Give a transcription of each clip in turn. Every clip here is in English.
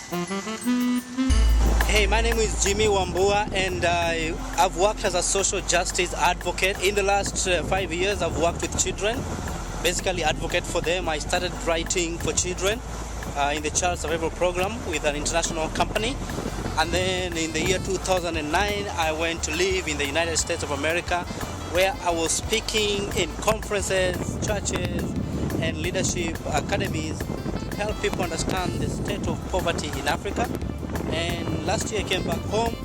Hey, my name is Jimmy Wambua, and I've worked as a social justice advocate. In the last 5 years, I've worked with children, basically advocate for them. I started writing for children in the Child Survival Program with an international company. And then in the year 2009, I went to live in the United States of America, where I was speaking in conferences, churches, and leadership academies to help people understand the state of poverty in Africa. And last year I came back home,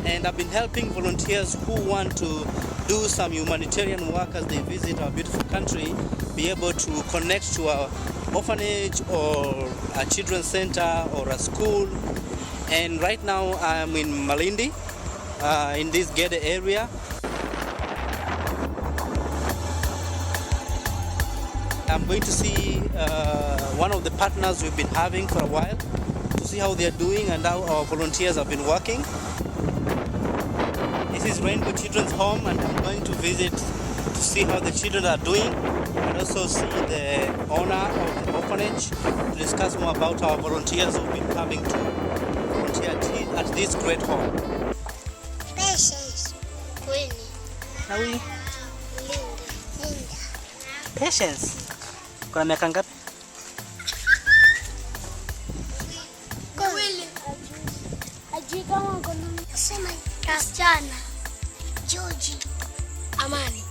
and I've been helping volunteers who want to do some humanitarian work as they visit our beautiful country, be able to connect to our orphanage or a children's center or a school. And right now I'm in Malindi, in this Gede area. I'm going to see one of the partners we've been having for a while, to see how they're doing and how our volunteers have been working. This is Rainbow Children's Home, and I'm going to visit to see how the children are doing, and also see the owner of the orphanage to discuss more about our volunteers who've been coming to volunteer at this great home. Patience. Winnie. Linda. Linda. Patience. Kuna miaka ngapi? Ajui kama kuna sema kasichana. George. Amani.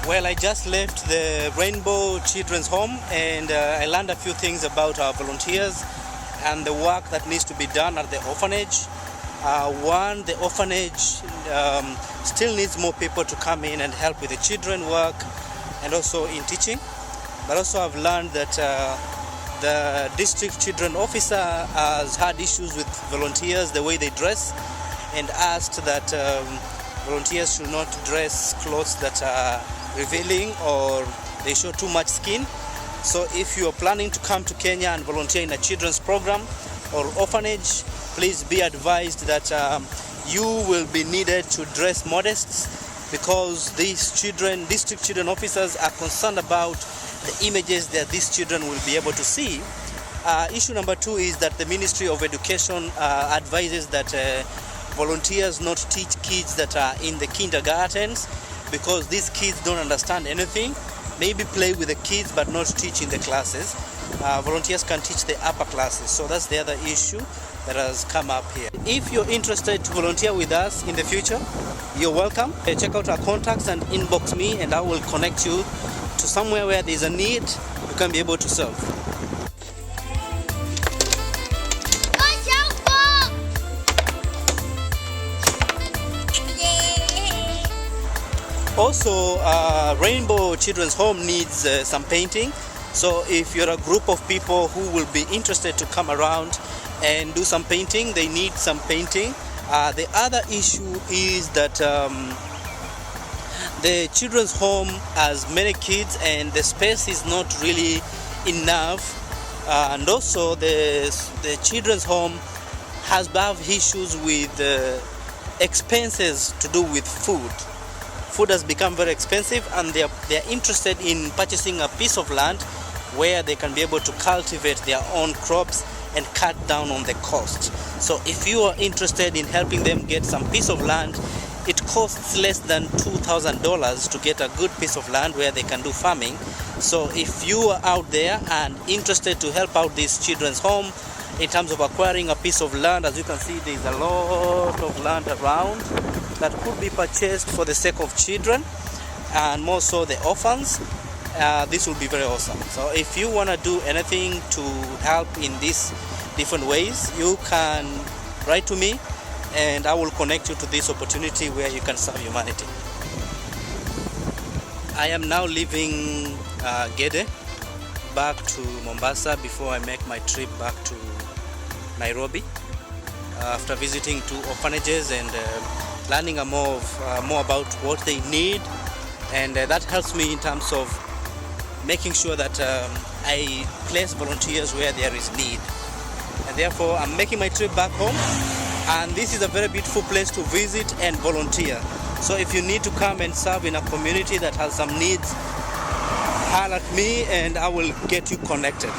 Well, I just left the Rainbow Children's Home, and I learned a few things about our volunteers and the work that needs to be done at the orphanage. One, the orphanage still needs more people to come in and help with the children work and also in teaching. But also I've learned that the district children officer has had issues with volunteers, the way they dress, and asked that volunteers should not dress clothes that are revealing or they show too much skin. So if you are planning to come to Kenya and volunteer in a children's program or orphanage, please be advised that you will be needed to dress modest, because these children, district children officers, are concerned about the images that these children will be able to see. Issue number 2 is that the Ministry of Education advises that volunteers not teach kids that are in the kindergartens, because these kids don't understand anything. Maybe play with the kids but not teach in the classes. Volunteers can teach the upper classes. So that's the other issue that has come up here. If you're interested to volunteer with us in the future, you're welcome. Check out our contacts and inbox me, and I will connect you to somewhere where there's a need you can be able to serve. Also, Rainbow Children's Home needs some painting. So if you're a group of people who will be interested to come around and do some painting, they need some painting. The other issue is that the children's home has many kids and the space is not really enough. And also the children's home has issues with expenses to do with food. Food has become very expensive, and they are interested in purchasing a piece of land where they can be able to cultivate their own crops and cut down on the cost. So if you are interested in helping them get some piece of land, it costs less than $2,000 to get a good piece of land where they can do farming. So if you are out there and interested to help out this children's home in terms of acquiring a piece of land, as you can see, there's a lot of land around that could be purchased for the sake of children and more so the orphans. This will be very awesome. So if you want to do anything to help in these different ways, you can write to me and I will connect you to this opportunity where you can serve humanity. I am now leaving Gede back to Mombasa before I make my trip back to Nairobi. After visiting 2 orphanages and learning more about what they need, and that helps me in terms of making sure that I place volunteers where there is need. And therefore I'm making my trip back home, and this is a very beautiful place to visit and volunteer. So if you need to come and serve in a community that has some needs, holler at me and I will get you connected.